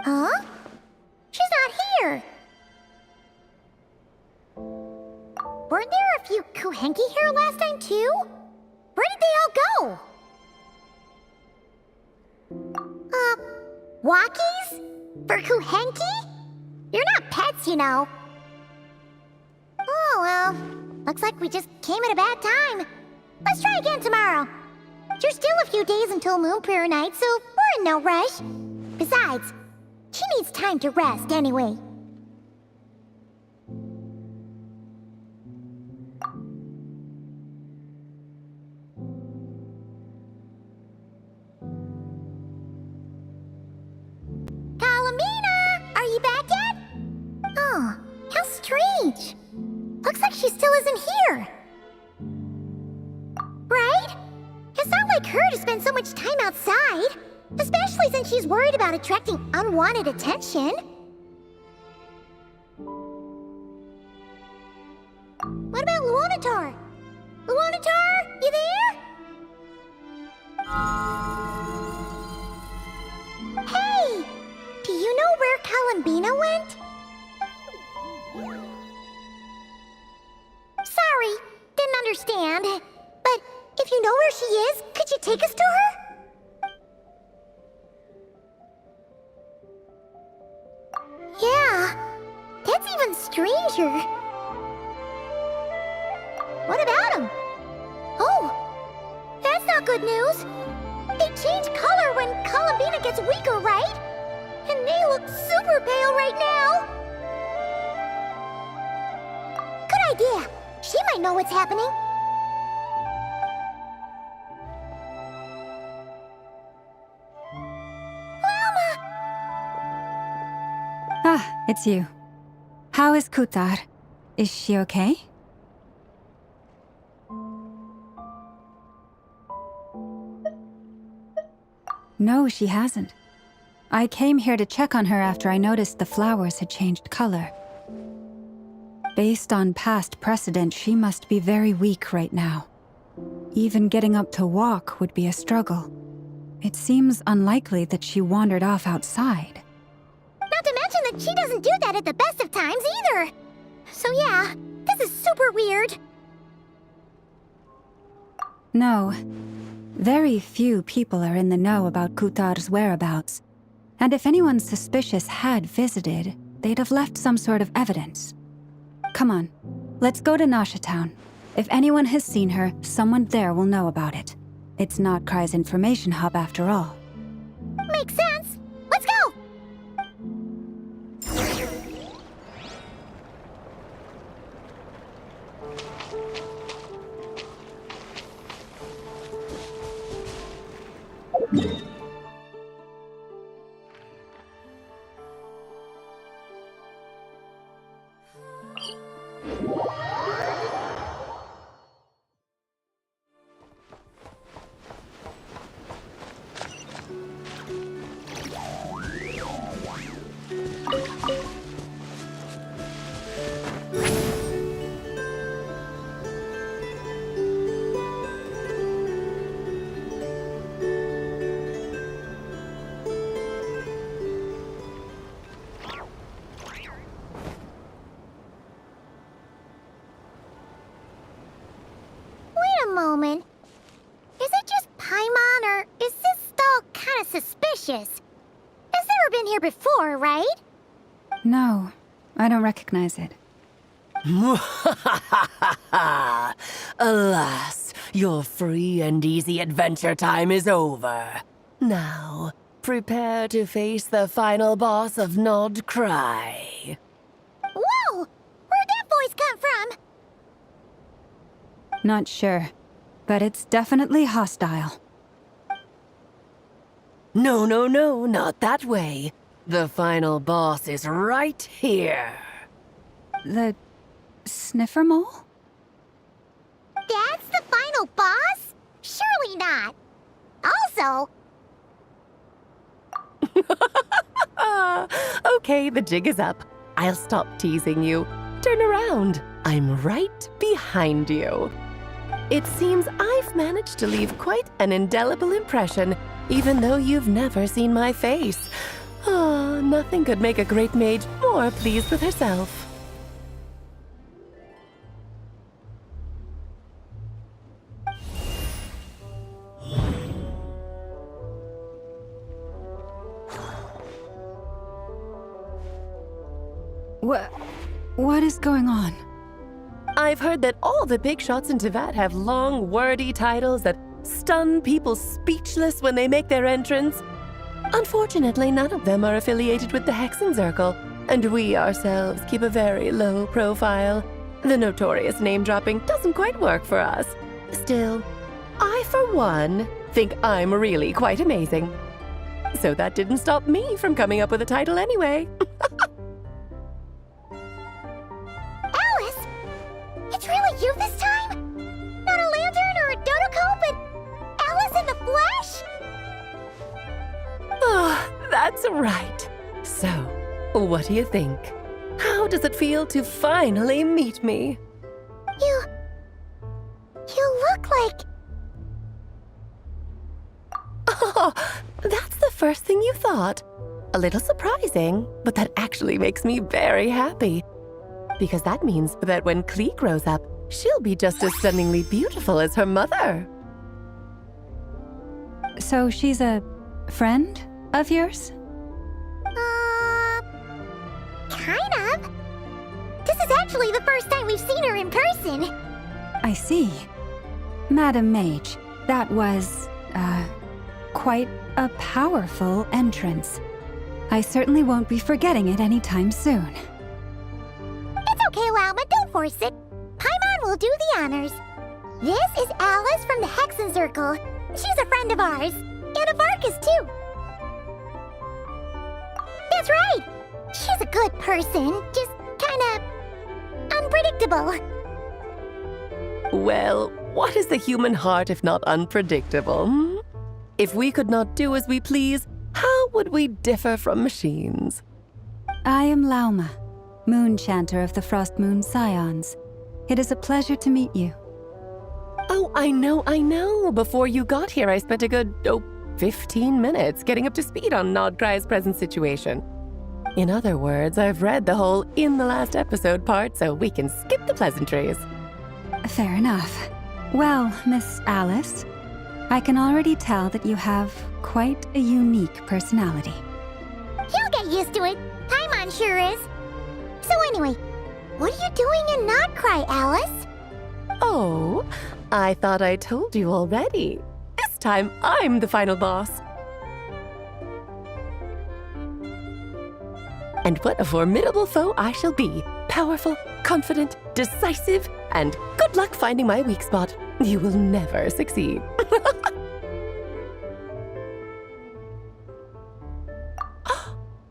Huh? She's not here. Weren't there a few Kuhenki here last time, too? Where did they all go? Walkies? For Kuhenki? You're not pets, you know. Oh, well. Looks like we just came at a bad time. Let's try again tomorrow. There's still a few days until Moon Prayer Night, so we're in no rush. Besides, she needs time to rest anyway. Kalamina! Are you back yet? Oh, how strange. Looks like she still isn't here. Right? It's not like her to spend so much time outside. Especially since she's worried about attracting unwanted attention. What about Luonatar? Luonatar, you there? Hey! Do you know where Kalambina went? Sorry, didn't understand. But if you know where she is, could you take us to her? Yeah, that's even stranger. What about him? Oh, that's not good news. They change color when Kalambina gets weaker, right? And they look super pale right now. Good idea. She might know what's happening. Ah, it's you. How is Kutar? Is she okay? No, she hasn't. I came here to check on her after I noticed the flowers had changed color. Based on past precedent, she must be very weak right now. Even getting up to walk would be a struggle. It seems unlikely that she wandered off outside. Not to mention that she doesn't do that at the best of times either. So yeah, this is super weird. No. Very few people are in the know about Kutar's whereabouts. And if anyone suspicious had visited, they'd have left some sort of evidence. Come on, let's go to Nasha Town. If anyone has seen her, someone there will know about it. It's not Kry's information hub after all. Makes sense. Let's go! never been here before, right? No, I don't recognize it. Alas, your free and easy adventure time is over. Now, prepare to face the final boss of Nod Cry. Whoa! Where'd that voice come from? Not sure, but it's definitely hostile. No, not that way. The final boss is right here. The sniffer mole? That's the final boss? Surely not. Also, Okay, the jig is up. I'll stop teasing you. Turn around. I'm right behind you. It seems I've managed to leave quite an indelible impression, even though you've never seen my face. Ah, nothing could make a great mage more pleased with herself. What is going on? I've heard that all the big shots in Teyvat have long, wordy titles that stun people speechless when they make their entrance. Unfortunately, none of them are affiliated with the Hexenzirkel, and we ourselves keep a very low profile. The notorious name-dropping doesn't quite work for us. Still, I, for one, think I'm really quite amazing. So that didn't stop me from coming up with a title anyway. Alice! It's really you this time? Not a lantern or a Dodoko, but Alice in the flesh? Oh, that's right. So, what do you think? How does it feel to finally meet me? You look like... Oh, that's the first thing you thought. A little surprising, but that actually makes me very happy. Because that means that when Klee grows up, she'll be just as stunningly beautiful as her mother. So she's a friend of yours? Kind of. This is actually the first time we've seen her in person. I see. Madam Mage, that was, quite a powerful entrance. I certainly won't be forgetting it anytime soon. It's okay, Lauma, don't force it. Paimon will do the honors. This is Alice from the Hexenzirkel. She's a friend of ours. And of Arcus, too. That's right. She's a good person, just kinda... unpredictable. Well, what is the human heart if not unpredictable? Hmm? If we could not do as we please, how would we differ from machines? I am Lauma, Moon Chanter of the Frost Moon Scions. It is a pleasure to meet you. Oh, I know. Before you got here, I spent a good, 15 minutes getting up to speed on Nodcry's present situation. In other words, I've read the whole in the last episode part, so we can skip the pleasantries. Fair enough. Well, Miss Alice, I can already tell that you have quite a unique personality. He'll get used to it. Paimon sure is. So anyway, what are you doing in Nodcry, Alice? Oh, I thought I told you already. This time, I'm the final boss. And what a formidable foe I shall be. Powerful, confident, decisive, and good luck finding my weak spot. You will never succeed.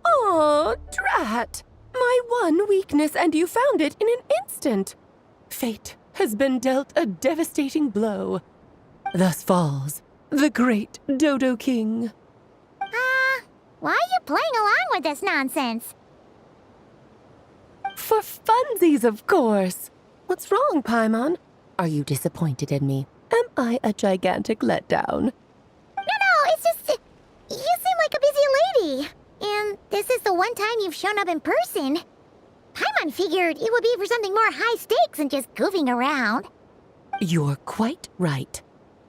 Oh, drat! My one weakness, and you found it in an instant. Fate has been dealt a devastating blow. Thus falls the great Dodo King. Why are you playing along with this nonsense? For funsies, of course. What's wrong, Paimon? Are you disappointed in me? Am I a gigantic letdown? No, it's just... you seem like a busy lady. And this is the one time you've shown up in person. Paimon figured it would be for something more high stakes than just goofing around. You're quite right.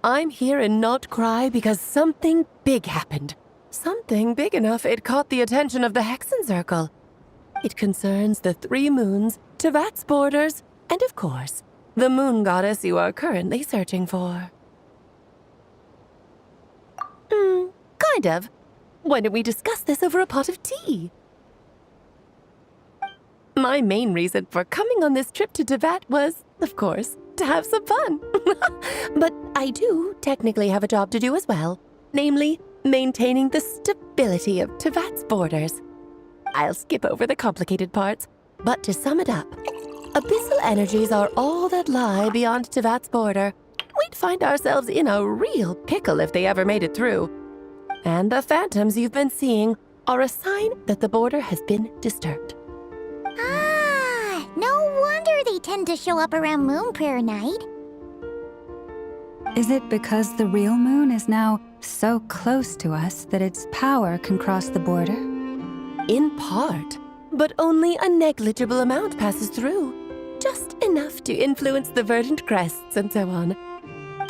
I'm here in Nocturne because something big happened. Something big enough it caught the attention of the Hexen Circle. It concerns the 3 moons, Tevat's borders, and of course, the moon goddess you are currently searching for. Kind of. Why don't we discuss this over a pot of tea? My main reason for coming on this trip to Tevat was, of course, to have some fun. But I do technically have a job to do as well, namely, maintaining the stability of Tevat's borders. I'll skip over the complicated parts, but to sum it up, abyssal energies are all that lie beyond Tevat's border. We'd find ourselves in a real pickle if they ever made it through. And the phantoms you've been seeing are a sign that the border has been disturbed. Ah, no wonder they tend to show up around Moon Prayer Night. Is it because the real moon is now so close to us that its power can cross the border? In part, but only a negligible amount passes through. Just enough to influence the verdant crests and so on.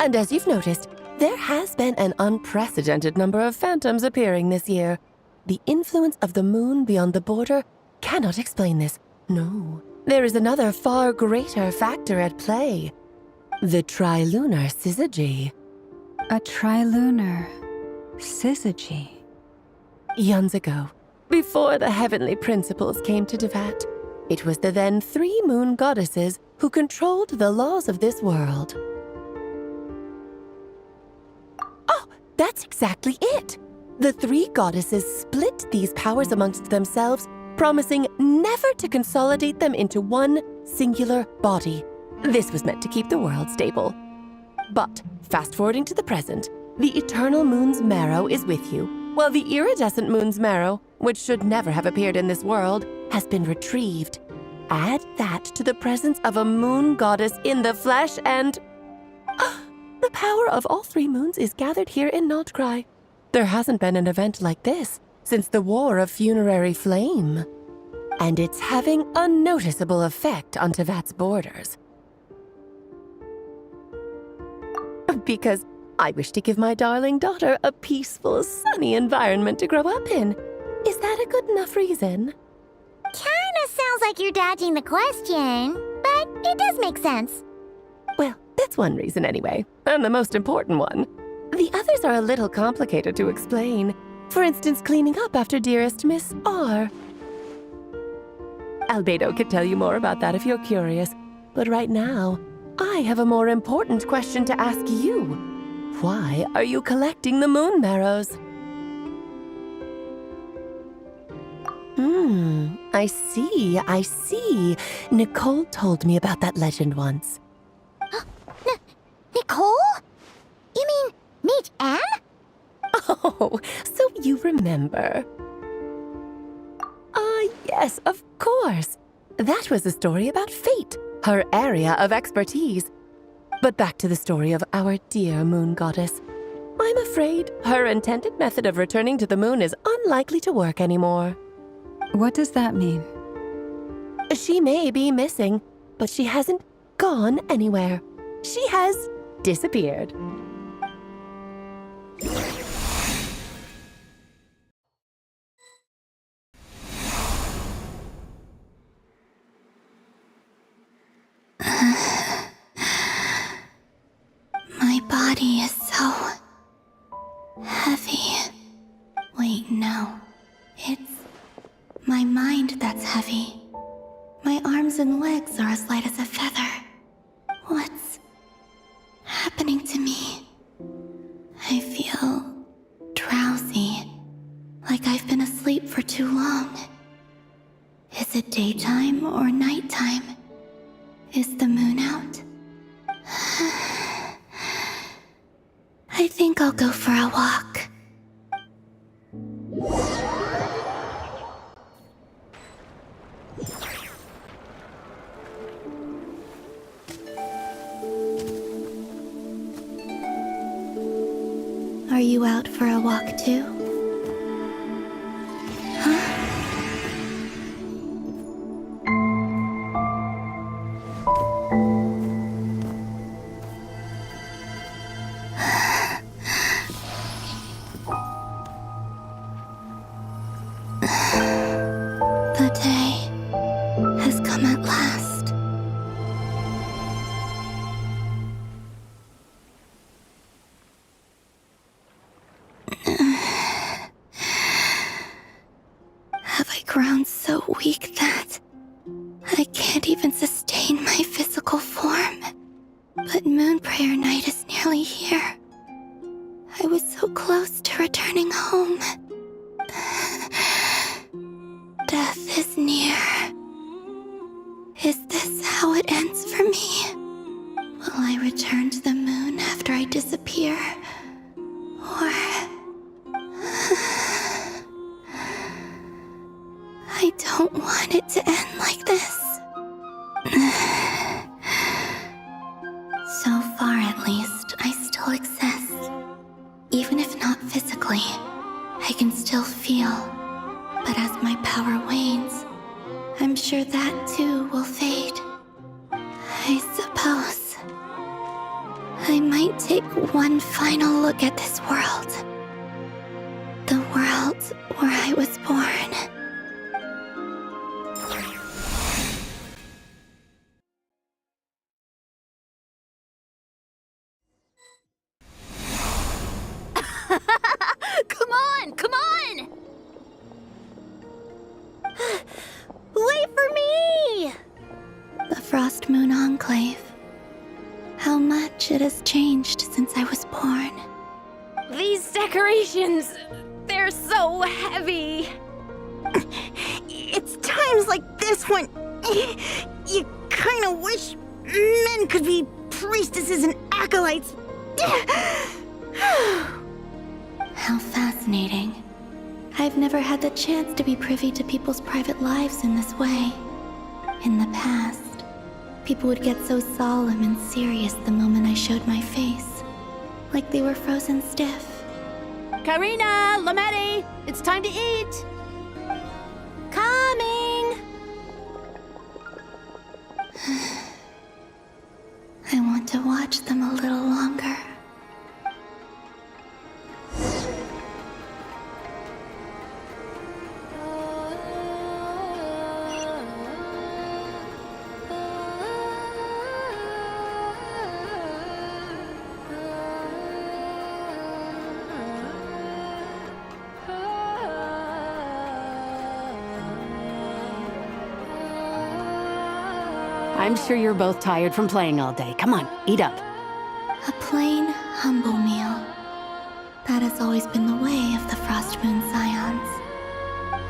And as you've noticed, there has been an unprecedented number of phantoms appearing this year. The influence of the moon beyond the border cannot explain this. No, there is another far greater factor at play. The trilunar syzygy. A trilunar syzygy. Eons ago, before the heavenly principles came to Tevat, it was the then 3 moon goddesses who controlled the laws of this world. Oh, that's exactly it! The 3 goddesses split these powers amongst themselves, promising never to consolidate them into one singular body. This was meant to keep the world stable. But, fast-forwarding to the present, the eternal moon's marrow is with you, while the iridescent moon's marrow, which should never have appeared in this world, has been retrieved. Add that to the presence of a moon goddess in the flesh and... the power of all 3 moons is gathered here in Nocturne. There hasn't been an event like this since the War of Funerary Flame. And it's having a noticeable effect on Tevat's borders. Because I wish to give my darling daughter a peaceful, sunny environment to grow up in. Is that a good enough reason? Kinda sounds like you're dodging the question, but it does make sense. Well, that's one reason anyway, and the most important one. The others are a little complicated to explain. For instance, cleaning up after dearest Miss R. Albedo could tell you more about that if you're curious, but right now, I have a more important question to ask you. Why are you collecting the moon marrows? I see. Nicole told me about that legend once. Nicole? You mean Mage Anne? Oh, so you remember. Yes, of course. That was a story about fate, her area of expertise. But back to the story of our dear moon goddess. I'm afraid her intended method of returning to the moon is unlikely to work anymore. What does that mean? She may be missing, but she hasn't gone anywhere. She has disappeared. My body is so heavy. Wait, no. It's my mind that's heavy. My arms and legs are as light as a feather. What's happening to me? I feel drowsy, like I've been asleep for too long. Is it daytime or nighttime? Is the moon out? I think I'll go for a walk. Are you out for a walk too? Huh? The day has come at last. Have I grown so weak that I can't even sustain my physical form? But Moon Prayer Night is nearly here. I was so close to returning home. Death is near. Is this how it ends for me? Will I return to the moon after I disappear? Or... I don't want it to end like this. So far, at least, I still exist. Even if not physically, I can still feel. But as my power wanes, I'm sure that too will fade. I suppose I might take one final look at this world. The world where I was born. Come on! Come on! Wait for me! The Frost Moon Enclave. How much it has changed since I was born. These decorations, they're so heavy. It's times like this when you kind of wish men could be priestesses and acolytes. How fascinating. I've never had the chance to be privy to people's private lives in this way. In the past, people would get so solemn and serious the moment I showed my face. Like they were frozen stiff. Karina, Lametti, it's time to eat. Coming! I want to watch them a little longer. I'm sure you're both tired from playing all day. Come on, eat up. A plain, humble meal. That has always been the way of the Frost Moon Scions.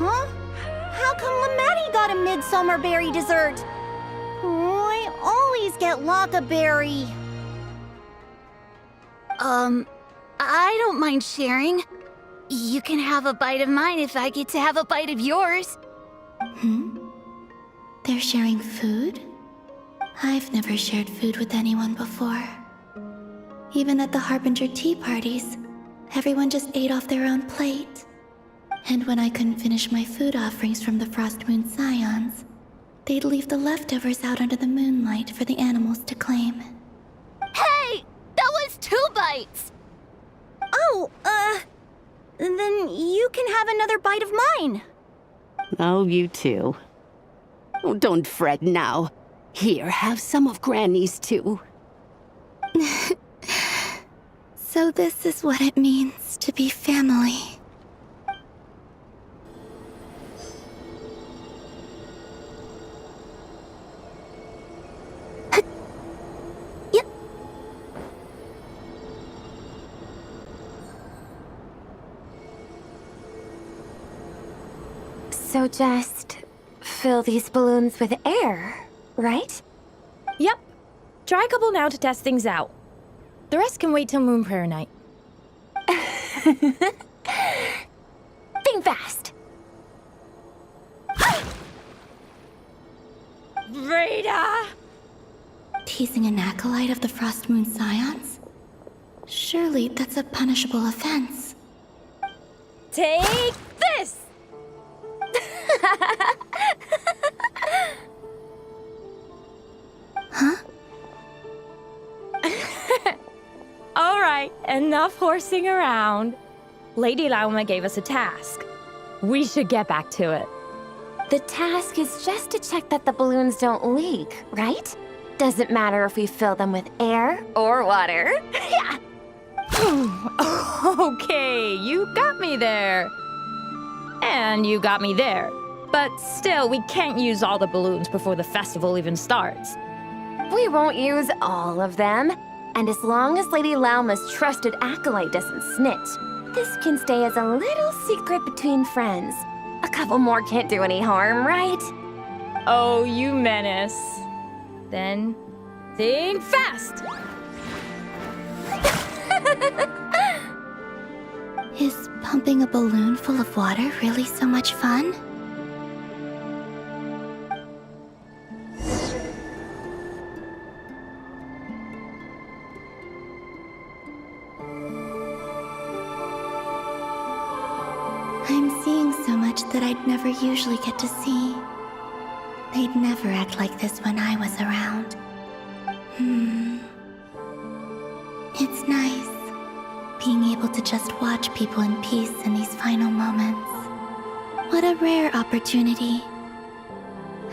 Huh? How come Lamatti got a midsummer berry dessert? Oh, I always get Lockaberry. I don't mind sharing. You can have a bite of mine if I get to have a bite of yours. They're sharing food? I've never shared food with anyone before. Even at the Harbinger tea parties, everyone just ate off their own plate. And when I couldn't finish my food offerings from the Frost Moon Scions, they'd leave the leftovers out under the moonlight for the animals to claim. Hey! That was 2 bites! Oh, then you can have another bite of mine. Oh, you too. Oh, don't fret now. Here, have some of Granny's too. So this is what it means to be family. So just fill these balloons with air, right? Yep. Try a couple now to test things out. The rest can wait till Moon Prayer Night. Think fast. Rita! Teasing an acolyte of the Frost Moon Scions? Surely that's a punishable offense. Take this! Huh? All right, enough horsing around. Lady Lauma gave us a task. We should get back to it. The task is just to check that the balloons don't leak, right? Doesn't matter if we fill them with air or water. Yeah. Okay, you got me there. And you got me there. But still, we can't use all the balloons before the festival even starts. We won't use all of them. And as long as Lady Lauma's trusted acolyte doesn't snitch, this can stay as a little secret between friends. A couple more can't do any harm, right? Oh, you menace. Then, think fast! Is pumping a balloon full of water really so much fun? I'm seeing so much that I'd never usually get to see. They'd never act like this when I was around. It's nice, being able to just watch people in peace in these final moments. What a rare opportunity.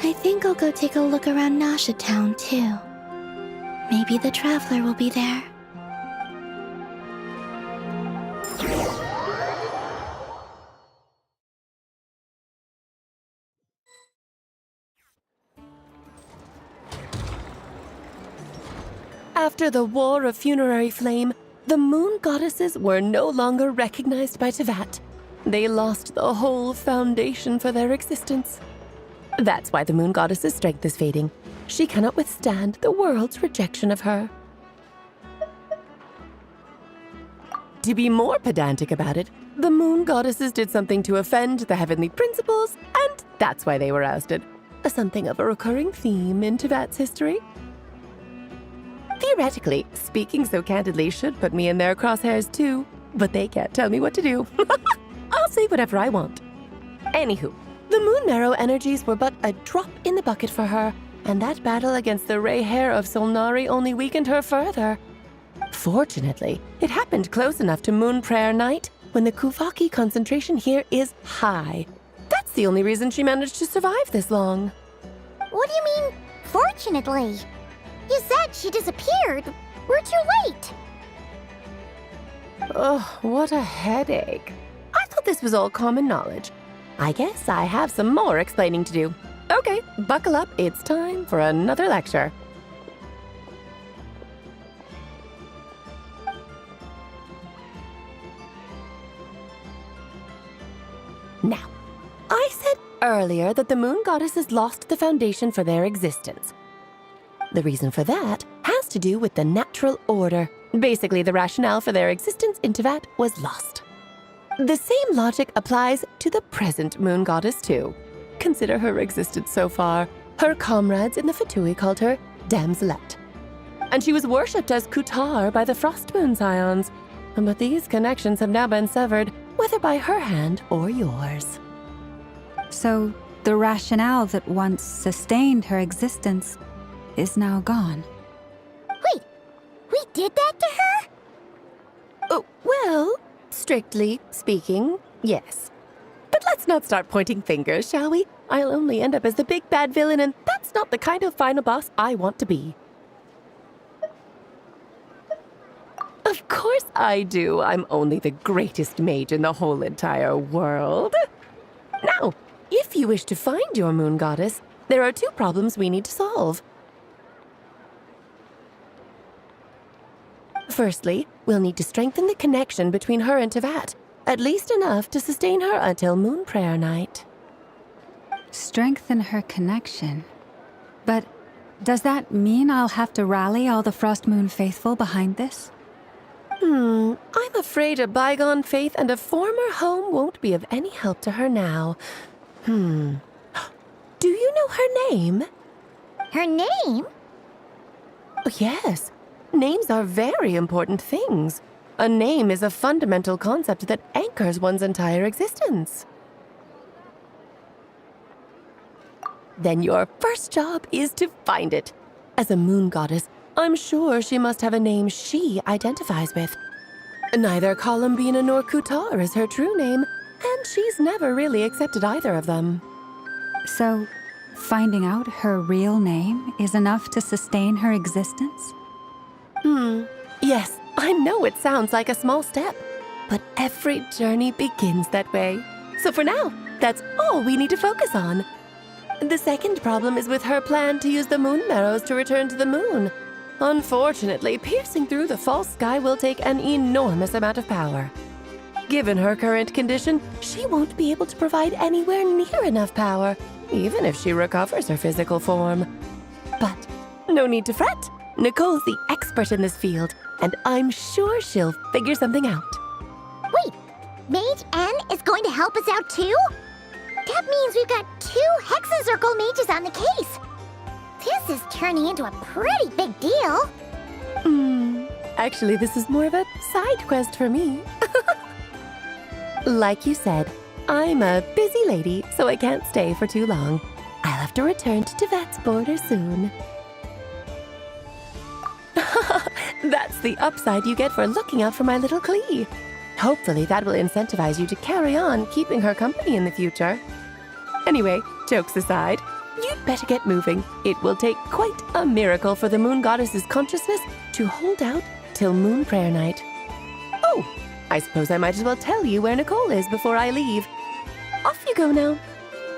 I think I'll go take a look around Nasha Town, too. Maybe the Traveler will be there. After the War of Funerary Flame, the moon goddesses were no longer recognized by Tevat. They lost the whole foundation for their existence. That's why the moon goddess's strength is fading. She cannot withstand the world's rejection of her. To be more pedantic about it, the moon goddesses did something to offend the heavenly principles, and that's why they were ousted. Something of a recurring theme in Tevat's history. Theoretically, speaking so candidly should put me in their crosshairs too, but they can't tell me what to do. I'll say whatever I want. Anywho, the Moon Marrow energies were but a drop in the bucket for her, and that battle against the Ray Hair of Solnari only weakened her further. Fortunately, it happened close enough to Moon Prayer Night when the Kuvaki concentration here is high. That's the only reason she managed to survive this long. What do you mean, fortunately? You said she disappeared. We're too late. Oh, what a headache. I thought this was all common knowledge. I guess I have some more explaining to do. Okay, buckle up. It's time for another lecture. Now, I said earlier that the moon goddesses lost the foundation for their existence. The reason for that has to do with the natural order. Basically, the rationale for their existence in Tevat was lost. The same logic applies to the present moon goddess too. Consider her existence so far. Her comrades in the Fatui called her Damselette. And she was worshipped as Kutar by the Frost Moon Scions. But these connections have now been severed, whether by her hand or yours. So, the rationale that once sustained her existence is now gone. Wait, we did that to her? Oh, well, strictly speaking, yes. But let's not start pointing fingers, shall we? I'll only end up as the big bad villain, and that's not the kind of final boss I want to be. Of course I do. I'm only the greatest mage in the whole entire world. Now, if you wish to find your moon goddess, there are two problems we need to solve. Firstly, we'll need to strengthen the connection between her and Tevat, at least enough to sustain her until Moon Prayer Night. Strengthen her connection. But does that mean I'll have to rally all the Frost Moon faithful behind this? I'm afraid a bygone faith and a former home won't be of any help to her now. Do you know her name? Her name? Oh, yes. Names are very important things. A name is a fundamental concept that anchors one's entire existence. Then your first job is to find it. As a moon goddess, I'm sure she must have a name she identifies with. Neither Columbina nor Kutar is her true name, and she's never really accepted either of them. So, finding out her real name is enough to sustain her existence? Yes, I know it sounds like a small step, but every journey begins that way. So for now, that's all we need to focus on. The second problem is with her plan to use the moon marrows to return to the moon. Unfortunately, piercing through the false sky will take an enormous amount of power. Given her current condition, she won't be able to provide anywhere near enough power, even if she recovers her physical form. But no need to fret. Nicole's the expert in this field, and I'm sure she'll figure something out. Wait, Mage N is going to help us out too? That means we've got 2 Hexacircle mages on the case. This is turning into a pretty big deal. Actually, this is more of a side quest for me. Like you said, I'm a busy lady, so I can't stay for too long. I'll have to return to Tevat's border soon. That's the upside you get for looking out for my little Klee. Hopefully that will incentivize you to carry on keeping her company in the future. Anyway, jokes aside, you'd better get moving. It will take quite a miracle for the moon goddess's consciousness to hold out till moon prayer night. Oh, I suppose I might as well tell you where Nicole is before I leave. Off you go now.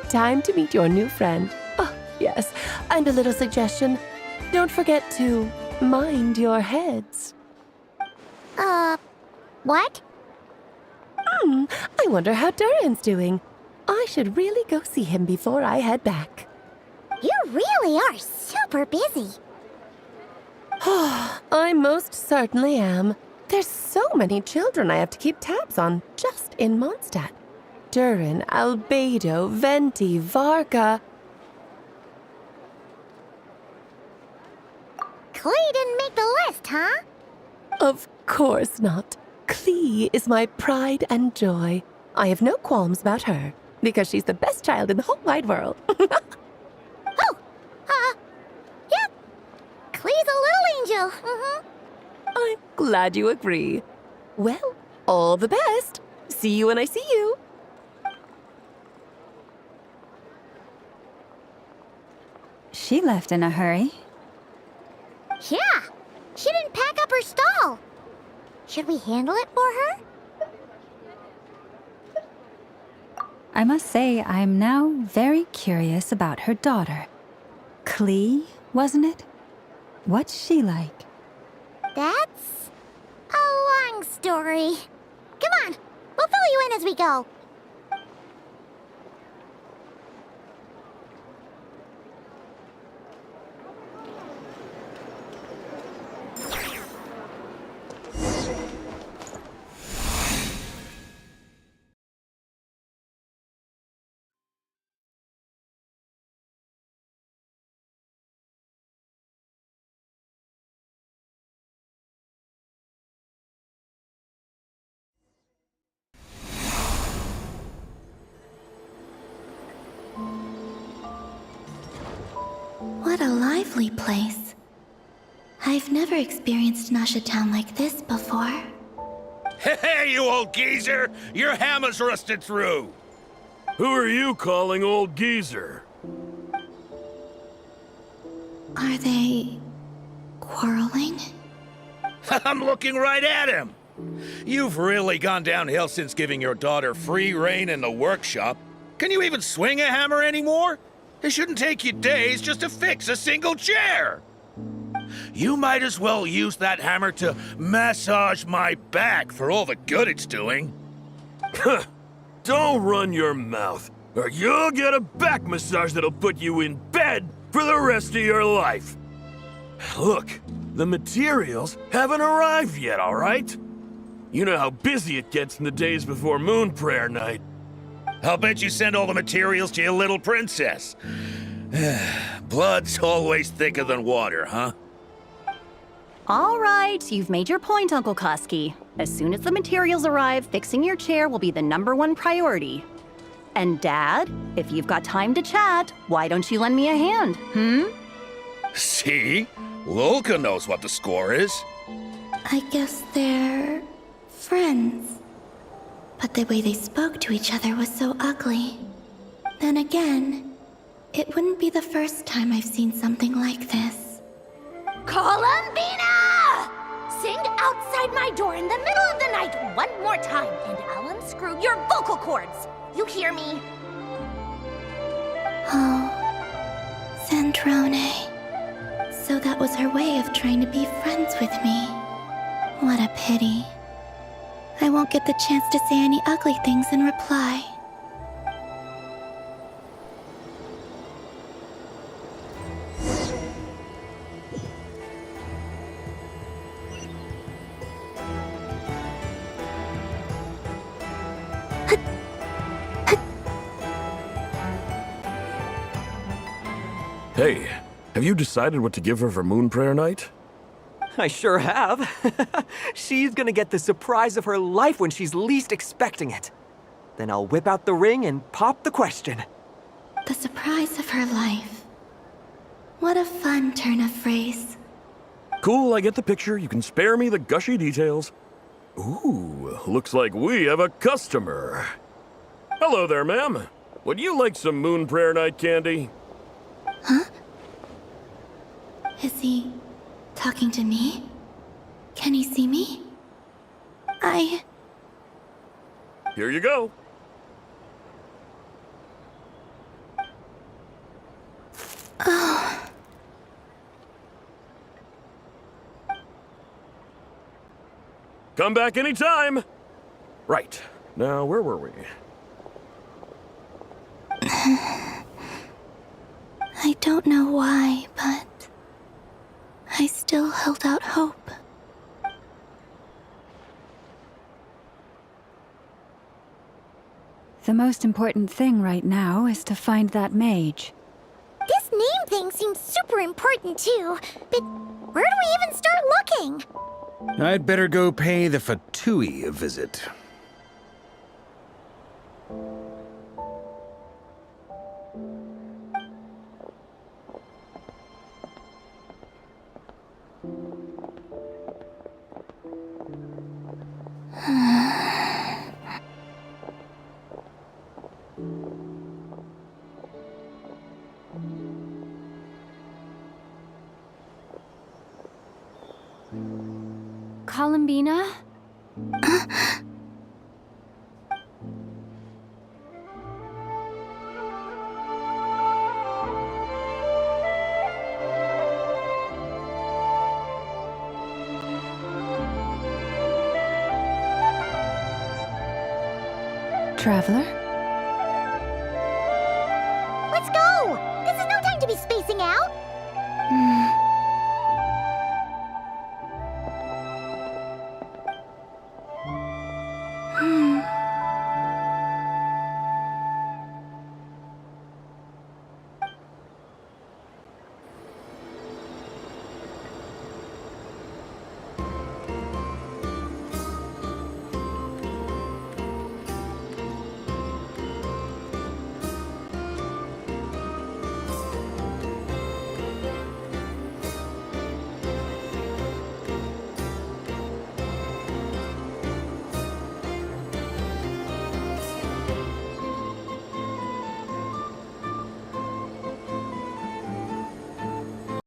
Time to meet your new friend. Oh, yes, and a little suggestion. Don't forget to mind your heads. What? I wonder how Durin's doing. I should really go see him before I head back. You really are super busy. I most certainly am. There's so many children I have to keep tabs on just in Mondstadt. Durin, Albedo, Venti, Varka. Klee didn't make the list, huh? Of course not. Klee is my pride and joy. I have no qualms about her, because she's the best child in the whole wide world. Yep. Klee's a little angel. I'm glad you agree. Well, all the best. See you when I see you. She left in a hurry. Yeah, she didn't pack up her stall. Should we handle it for her? I must say, I'm now very curious about her daughter. Klee, wasn't it? What's she like? That's a long story. Come on, we'll fill you in as we go. What a lively place. I've never experienced Nasha Town like this before. Hey, you old geezer! Your hammer's rusted through! Who are you calling old geezer? Are they quarreling? I'm looking right at him! You've really gone downhill since giving your daughter free rein in the workshop. Can you even swing a hammer anymore? It shouldn't take you days just to fix a single chair! You might as well use that hammer to massage my back for all the good it's doing. Don't run your mouth, or you'll get a back massage that'll put you in bed for the rest of your life. Look, the materials haven't arrived yet, all right? You know how busy it gets in the days before moon prayer night. I'll bet you send all the materials to your little princess. Blood's always thicker than water, huh? All right, you've made your point, Uncle Koski. As soon as the materials arrive, fixing your chair will be the #1 priority. And Dad, if you've got time to chat, why don't you lend me a hand, See? Lolka knows what the score is. I guess they're friends. But the way they spoke to each other was so ugly. Then again, It wouldn't be the first time I've seen something like this. Columbina! Sing outside my door in the middle of the night one more time, and I'll unscrew your vocal cords. You hear me? Oh, Zandrone. So that was her way of trying to be friends with me. What a pity. I won't get the chance to say any ugly things in reply. Hey, have you decided what to give her for Moon Prayer Night? I sure have. She's gonna get the surprise of her life when she's least expecting it. Then I'll whip out the ring and pop the question. The surprise of her life. What a fun turn of phrase. Cool, I get the picture. You can spare me the gushy details. Ooh, looks like we have a customer. Hello there, ma'am. Would you like some Moon Prayer Night candy? Huh? Is he talking to me? Can he see me? Here you go. Oh. Come back anytime. Right. Now, where were we? I don't know why, but I still held out hope. The most important thing right now is to find that mage. This name thing seems super important too, but where do we even start looking? I'd better go pay the Fatui a visit. Columbina? Traveler? Let's go! This is no time to be spacing out!